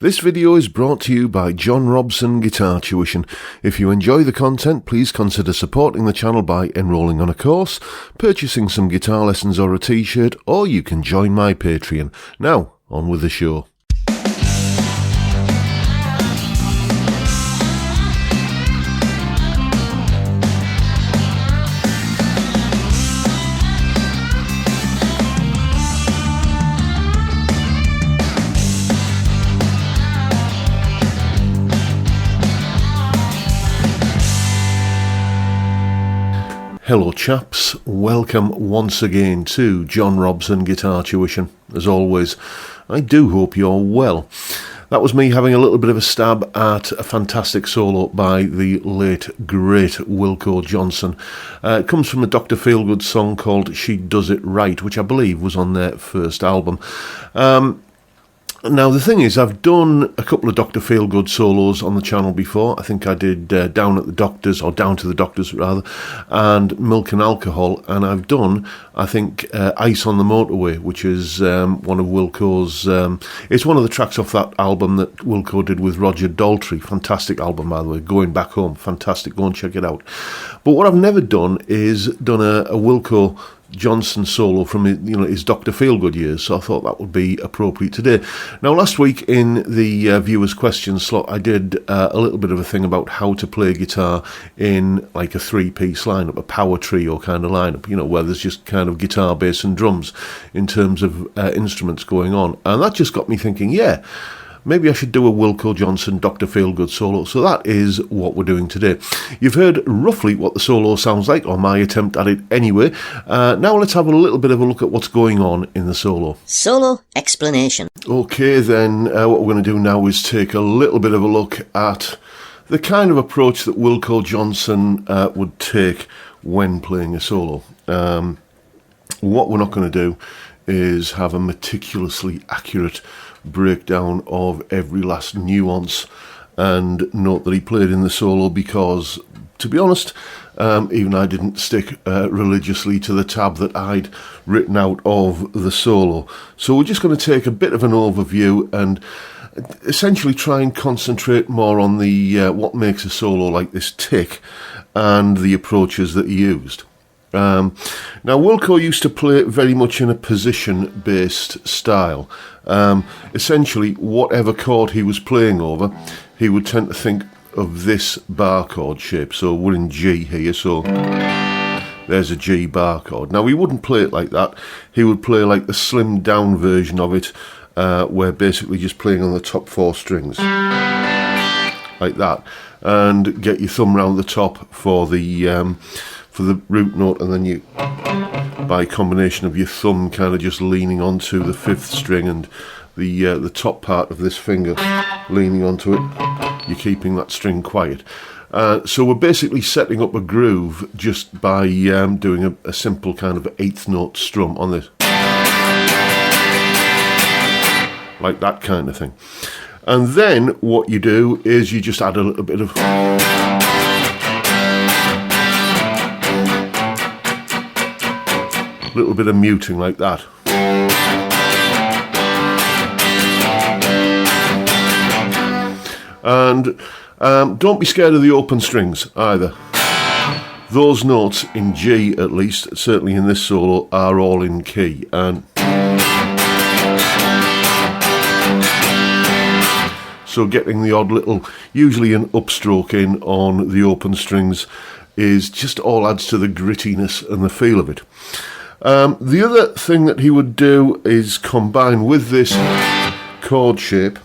This video is brought to you by John Robson Guitar Tuition. If you enjoy the content, please consider supporting the channel by enrolling on a course, purchasing some guitar lessons or a t-shirt, or you can join my Patreon. Now, on with the show. Hello chaps, welcome once again to John Robson Guitar Tuition. As always, I do hope you're well. That was me having a little bit of a stab at a fantastic solo by the late, great Wilko Johnson. It comes from a Dr. Feelgood song called She Does It Right, which I believe was on their first album. Now, the thing is, I've done a couple of Dr. Feelgood solos on the channel before. I think I did Down to the Doctors, rather, and Milk and Alcohol. And I've done, I think, Ice on the Motorway, which is one of Wilko's... it's one of the tracks off that album that Wilko did with Roger Daltrey. Fantastic album, by the way. Going Back Home. Fantastic. Go and check it out. But what I've never done is done a Wilko Johnson solo from his Dr. Feelgood years, so I thought that would be appropriate today. Now, last week in the viewers' questions slot, I did a little bit of a thing about how to play guitar in like a three-piece lineup, a power trio kind of lineup, where there's just kind of guitar, bass and drums in terms of instruments going on. And that just got me thinking, yeah, maybe I should do a Wilko Johnson Dr. Feelgood solo. So that is what we're doing today. You've heard roughly what the solo sounds like, or my attempt at it anyway. Now let's have a little bit of a look at what's going on in the solo. Solo explanation. Okay, then what we're going to do now is take a little bit of a look at the kind of approach that Wilko Johnson would take when playing a solo. What we're not going to do is have a meticulously accurate breakdown of every last nuance and note that he played in the solo, because, to be honest, even I didn't stick religiously to the tab that I'd written out of the solo. So we're just going to take a bit of an overview and essentially try and concentrate more on the what makes a solo like this tick and the approaches that he used. Now, Wilko used to play very much in a position-based style. Essentially, whatever chord he was playing over, he would tend to think of this bar chord shape. So we're in G here, so there's a G bar chord. Now, he wouldn't play it like that. He would play like the slimmed-down version of it, where basically just playing on the top four strings, like that, and get your thumb round the top for the root note, and then you, by combination of your thumb kind of just leaning onto the fifth string and the top part of this finger leaning onto it, you're keeping that string quiet. So we're basically setting up a groove just by doing a simple kind of eighth note strum on this, like that kind of thing. And then what you do is you just add a little bit of muting like that. And don't be scared of the open strings either. Those notes in G, at least, certainly in this solo, are all in key. And so getting the odd little, usually an upstroke in on the open strings, is just all adds to the grittiness and the feel of it. The other thing that he would do is combine with this chord shape,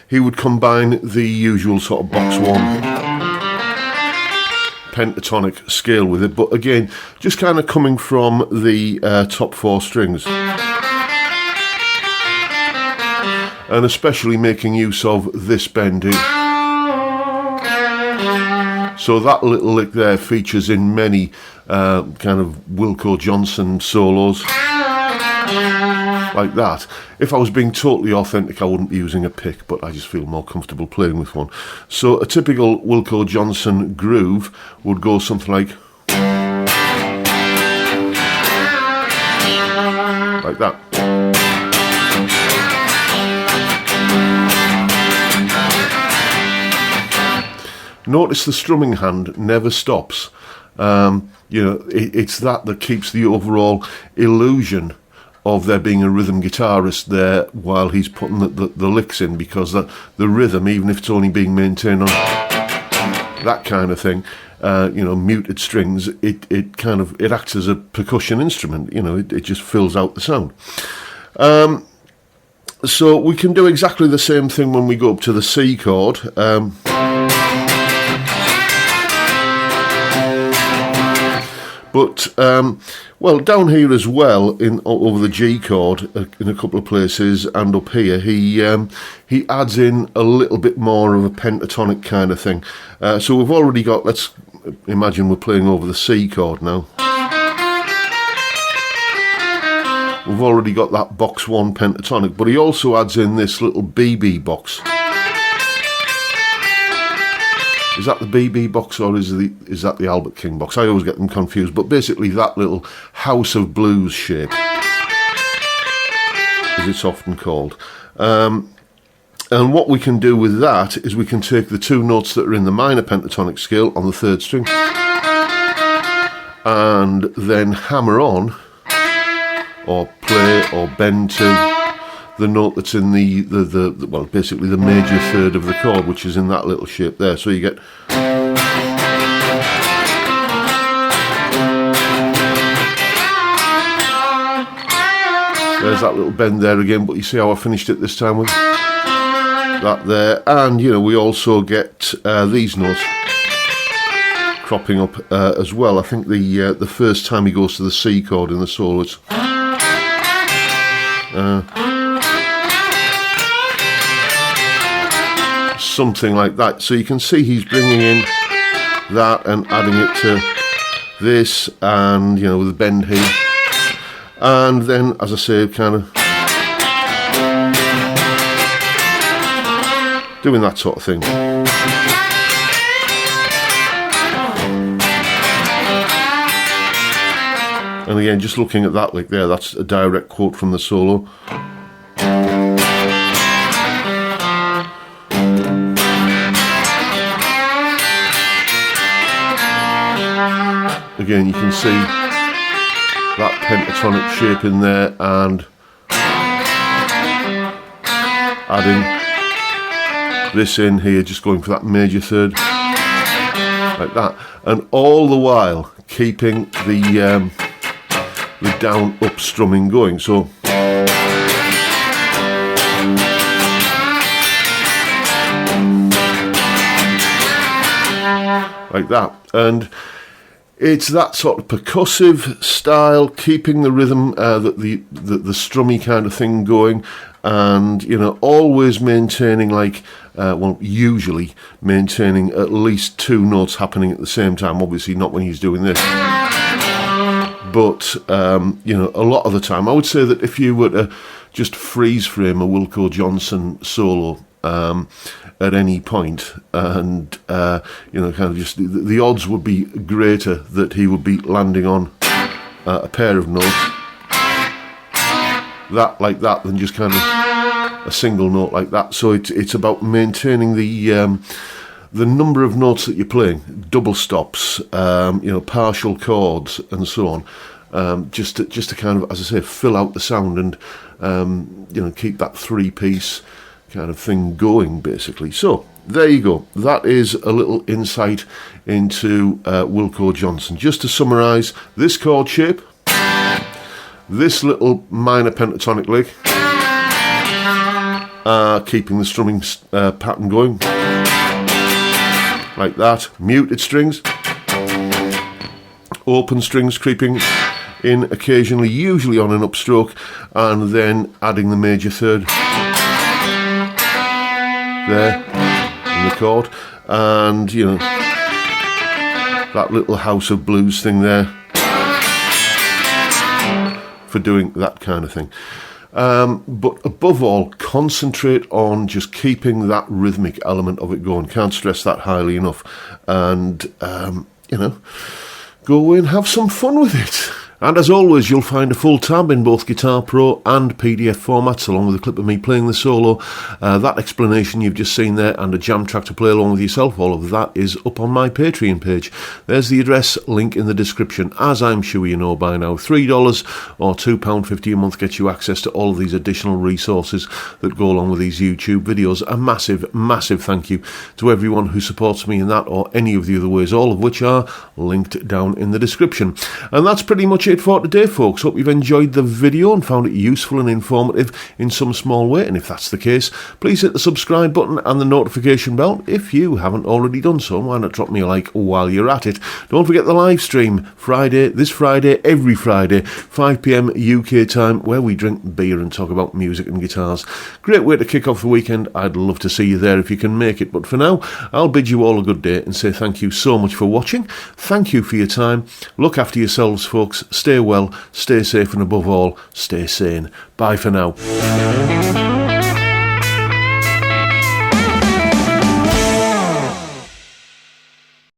he would combine the usual sort of box one pentatonic scale with it, but again, just kind of coming from the top four strings, and especially making use of this bending. So that little lick there features in many kind of Wilko Johnson solos, like that. If I was being totally authentic, I wouldn't be using a pick, but I just feel more comfortable playing with one. So a typical Wilko Johnson groove would go something like that. notice the strumming hand never stops. It's that keeps the overall illusion of there being a rhythm guitarist there while he's putting the licks in, because the rhythm, even if it's only being maintained on that kind of thing, muted strings, it acts as a percussion instrument. It just fills out the sound. So we can do exactly the same thing when we go up to the C chord. But down here as well, over the G chord, in a couple of places, and up here, he adds in a little bit more of a pentatonic kind of thing. So we've already got, let's imagine we're playing over the C chord now. We've already got that box 1 pentatonic, but he also adds in this little BB box. Is that the BB box, or is that the Albert King box? I always get them confused, but basically that little house of blues shape, as it's often called. And what we can do with that is we can take the 2 notes that are in the minor pentatonic scale on the 3rd string and then hammer on, or play or bend to the note that's in basically the major 3rd of the chord, which is in that little shape there. So you get there's that little bend there again, but you see how I finished it this time with that there. And we also get these notes cropping up as well. I think the first time he goes to the C chord in the solo, it's something like that. So you can see he's bringing in that and adding it to this, and with a bend here, and then, as I say, kind of doing that sort of thing. And again, just looking at that lick there, that's a direct quote from the solo. Again, you can see that pentatonic shape in there, and adding this in here, just going for that major 3rd, like that, and all the while keeping the down up strumming going. So like that, and it's that sort of percussive style, keeping the rhythm, the strummy kind of thing going, and always maintaining usually maintaining at least 2 notes happening at the same time. Obviously not when he's doing this, but a lot of the time, I would say that if you were to just freeze frame a Wilko Johnson solo at any point, and kind of just the odds would be greater that he would be landing on a pair of notes like that than just kind of a single note like that. So it's about maintaining the number of notes that you're playing, double stops, partial chords, and so on, just to kind of, as I say, fill out the sound and keep that 3-piece kind of thing going, basically. So there you go. That is a little insight into Wilko Johnson. Just to summarise, this chord shape, this little minor pentatonic lick, keeping the strumming pattern going, like that, muted strings, open strings creeping in occasionally, usually on an upstroke, and then adding the major 3rd there in the chord, and that little house of blues thing there for doing that kind of thing. But above all, concentrate on just keeping that rhythmic element of it going. Can't stress that highly enough. And go away and have some fun with it. And as always, you'll find a full tab in both Guitar Pro and PDF formats, along with a clip of me playing the solo. That explanation you've just seen there, and a jam track to play along with yourself, all of that is up on my Patreon page. There's the address, link in the description. As I'm sure you know by now, $3 or £2.50 a month gets you access to all of these additional resources that go along with these YouTube videos. A massive, massive thank you to everyone who supports me in that or any of the other ways, all of which are linked down in the description. And that's pretty much it for today, folks. Hope you've enjoyed the video and found it useful and informative in some small way, and if that's the case, please hit the subscribe button and the notification bell. If you haven't already done so, why not drop me a like while you're at it. Don't forget the live stream this Friday, every Friday, 5 p.m. UK time, where we drink beer and talk about music and guitars. Great way to kick off the weekend. I'd love to see you there if you can make it, but for now, I'll bid you all a good day and say thank you so much for watching. Thank you for your time. Look after yourselves, folks. Stay well, stay safe, and above all, stay sane. Bye for now.